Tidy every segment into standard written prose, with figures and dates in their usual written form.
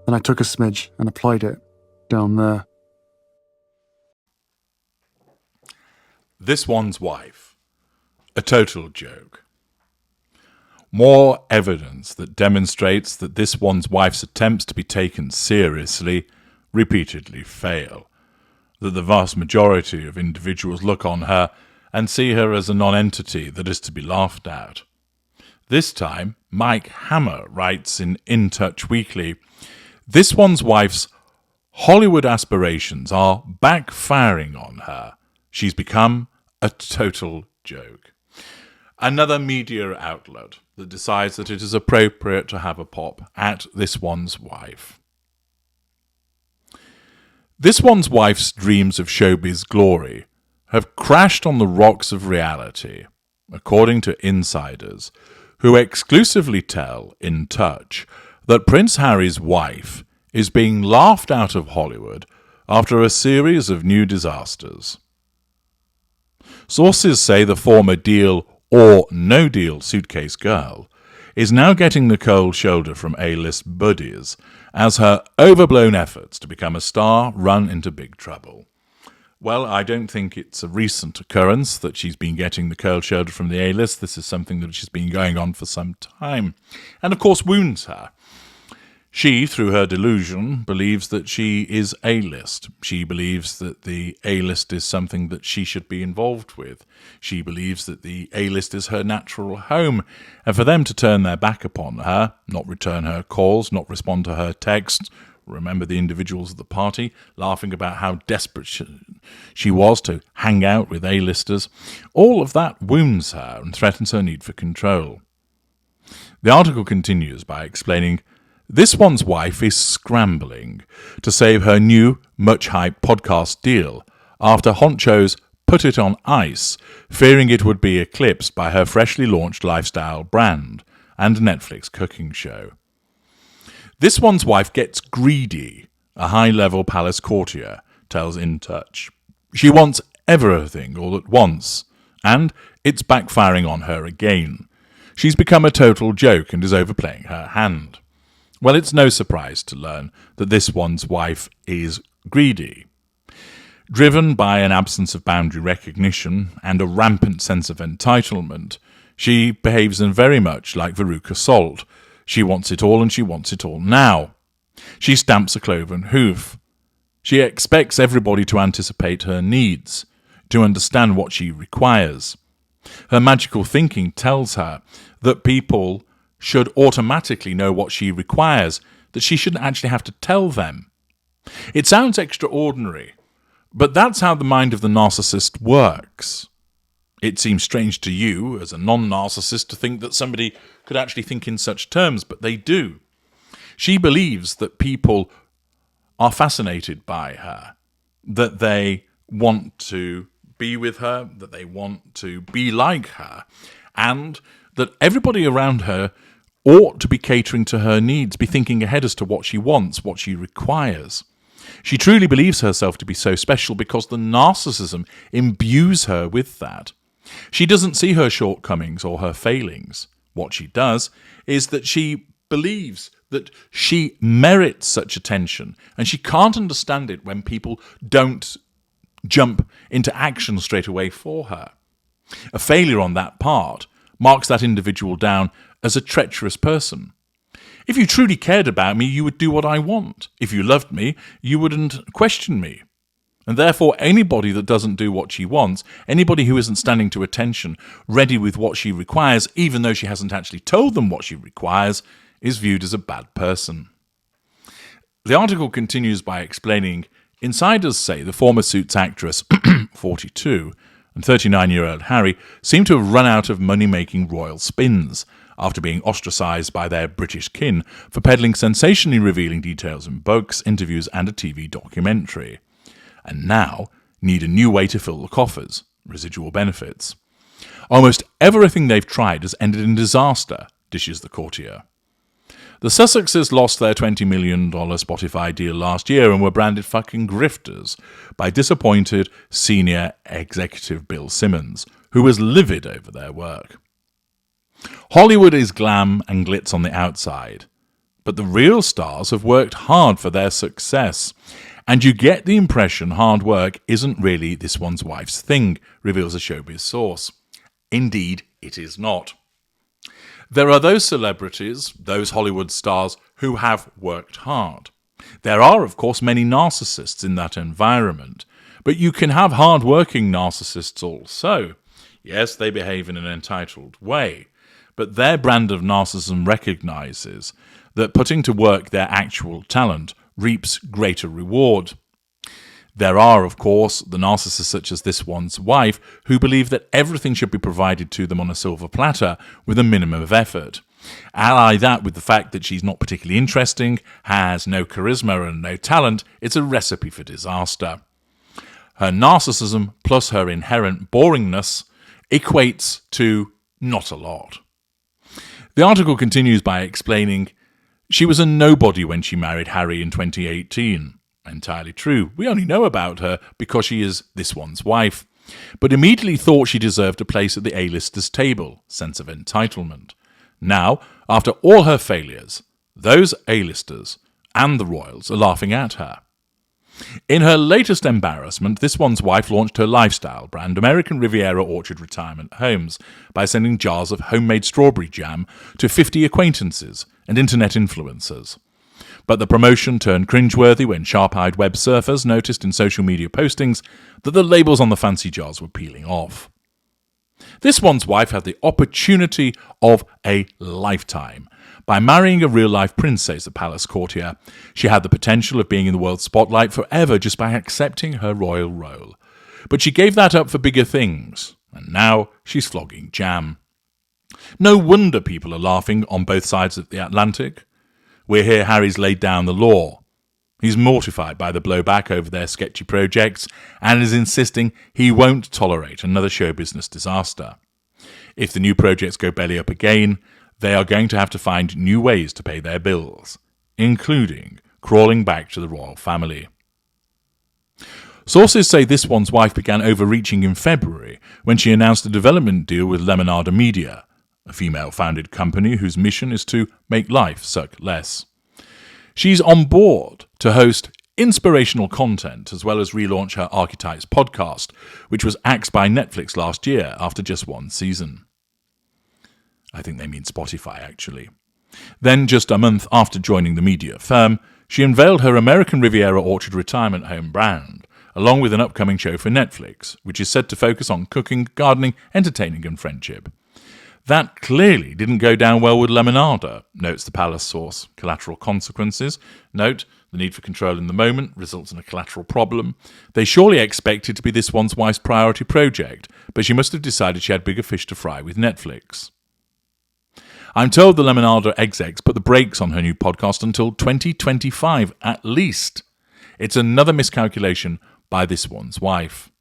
Then I took a smidge and applied it down there. This One's Wife. A total joke. More evidence that demonstrates that this one's wife's attempts to be taken seriously repeatedly fail. That the vast majority of individuals look on her and see her as a non-entity that is to be laughed at. This time, Mike Hammer writes in Touch Weekly, "This one's wife's Hollywood aspirations are backfiring on her. She's become a total joke." Another media outlet that decides that it is appropriate to have a pop at this one's wife. This one's wife's dreams of showbiz glory have crashed on the rocks of reality, according to insiders, who exclusively tell In Touch that Prince Harry's wife is being laughed out of Hollywood after a series of new disasters. Sources say the former Deal or No Deal suitcase girl is now getting the cold shoulder from A-list buddies as her overblown efforts to become a star run into big trouble. Well, I don't think it's a recent occurrence that she's been getting the cold shoulder from the A-list. This is something that has been going on for some time, and of course wounds her. She, through her delusion, believes that she is A-list. She believes that the A-list is something that she should be involved with. She believes that the A-list is her natural home, and for them to turn their back upon her, not return her calls, not respond to her texts, remember the individuals at the party laughing about how desperate she was to hang out with A-listers, all of that wounds her and threatens her need for control. The article continues by explaining, "This one's wife is scrambling to save her new, much-hyped podcast deal after honchos put it on ice, fearing it would be eclipsed by her freshly launched lifestyle brand and Netflix cooking show. This one's wife gets greedy," a high-level palace courtier tells In Touch. "She wants everything all at once, and it's backfiring on her again. She's become a total joke and is overplaying her hand." Well, it's no surprise to learn that this one's wife is greedy. Driven by an absence of boundary recognition and a rampant sense of entitlement, she behaves very much like Veruca Salt. She wants it all and she wants it all now. She stamps a cloven hoof. She expects everybody to anticipate her needs, to understand what she requires. Her magical thinking tells her that people should automatically know what she requires, that she shouldn't actually have to tell them. It sounds extraordinary, but that's how the mind of the narcissist works. It seems strange to you, as a non-narcissist, to think that somebody could actually think in such terms, but they do. She believes that people are fascinated by her, that they want to be with her, that they want to be like her, and that everybody around her ought to be catering to her needs, be thinking ahead as to what she wants, what she requires. She truly believes herself to be so special because the narcissism imbues her with that. She doesn't see her shortcomings or her failings. What she does is that she believes that she merits such attention, and she can't understand it when people don't jump into action straight away for her. A failure on that part marks that individual down as a treacherous person. If you truly cared about me, you would do what I want. If you loved me, you wouldn't question me. And therefore, anybody that doesn't do what she wants, anybody who isn't standing to attention, ready with what she requires, even though she hasn't actually told them what she requires, is viewed as a bad person. The article continues by explaining, insiders say the former Suits actress, 42, and 39-year-old Harry seem to have run out of money-making royal spins after being ostracised by their British kin for peddling sensationally revealing details in books, interviews, and a TV documentary. And now need a new way to fill the coffers, residual benefits. Almost everything they've tried has ended in disaster, dishes the courtier. The Sussexes lost their $20 million Spotify deal last year and were branded fucking grifters by disappointed senior executive Bill Simmons, who was livid over their work. Hollywood is glam and glitz on the outside, but the real stars have worked hard for their success. And you get the impression hard work isn't really this one's wife's thing, reveals a showbiz source. Indeed, it is not. There are those celebrities, those Hollywood stars, who have worked hard. There are, of course, many narcissists in that environment, but you can have hard-working narcissists also. Yes, they behave in an entitled way, but their brand of narcissism recognizes that putting to work their actual talent reaps greater reward. There are, of course, the narcissists such as this one's wife who believe that everything should be provided to them on a silver platter with a minimum of effort. Ally that with the fact that she's not particularly interesting, has no charisma and no talent, it's a recipe for disaster. Her narcissism plus her inherent boringness equates to not a lot. The article continues by explaining, she was a nobody when she married Harry in 2018. Entirely true. We only know about her because she is this one's wife, but immediately thought she deserved a place at the A-listers' table, sense of entitlement. Now, after all her failures, those A-listers and the royals are laughing at her. In her latest embarrassment, this one's wife launched her lifestyle brand, American Riviera Orchard Retirement Homes, by sending jars of homemade strawberry jam to 50 acquaintances and internet influencers. But the promotion turned cringeworthy when sharp-eyed web surfers noticed in social media postings that the labels on the fancy jars were peeling off. This one's wife had the opportunity of a lifetime. By marrying a real-life prince, says the palace courtier, she had the potential of being in the world's spotlight forever just by accepting her royal role. But she gave that up for bigger things, and now she's flogging jam. No wonder people are laughing on both sides of the Atlantic. We hear Harry's laid down the law. He's mortified by the blowback over their sketchy projects and is insisting he won't tolerate another show business disaster. If the new projects go belly up again, they are going to have to find new ways to pay their bills, including crawling back to the royal family. Sources say this one's wife began overreaching in February when she announced a development deal with Lemonada Media, a female-founded company whose mission is to make life suck less. She's on board to host inspirational content as well as relaunch her Archetypes podcast, which was axed by Netflix last year after just one season. I think they mean Spotify, actually. Then, just a month after joining the media firm, she unveiled her American Riviera Orchard Retirement Home brand, along with an upcoming show for Netflix, which is said to focus on cooking, gardening, entertaining and friendship. That clearly didn't go down well with Lemonada, notes the palace source. Collateral consequences. Note, the need for control in the moment results in a collateral problem. They surely expected to be this one's wife's priority project, but she must have decided she had bigger fish to fry with Netflix. I'm told the Lemonada execs put the brakes on her new podcast until 2025 at least. It's another miscalculation by this one's wife.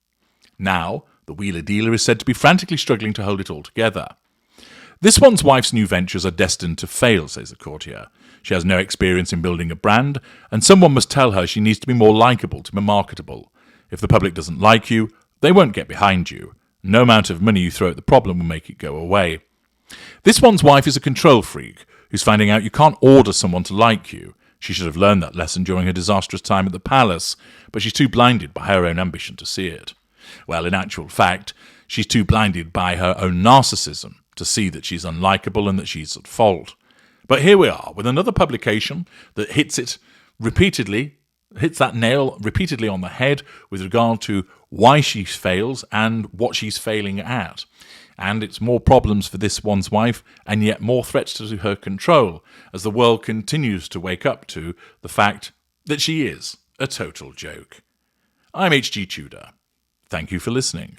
Now, the wheeler dealer is said to be frantically struggling to hold it all together. This one's wife's new ventures are destined to fail, says the courtier. She has no experience in building a brand, and someone must tell her she needs to be more likeable to be marketable. If the public doesn't like you, they won't get behind you. No amount of money you throw at the problem will make it go away. This one's wife is a control freak who's finding out you can't order someone to like you. She should have learned that lesson during her disastrous time at the palace, but she's too blinded by her own ambition to see it. Well, in actual fact, she's too blinded by her own narcissism to see that she's unlikable and that she's at fault. But here we are with another publication that hits that nail repeatedly on the head with regard to why she fails and what she's failing at. And it's more problems for this one's wife and yet more threats to her control as the world continues to wake up to the fact that she is a total joke. I'm HG Tudor. Thank you for listening.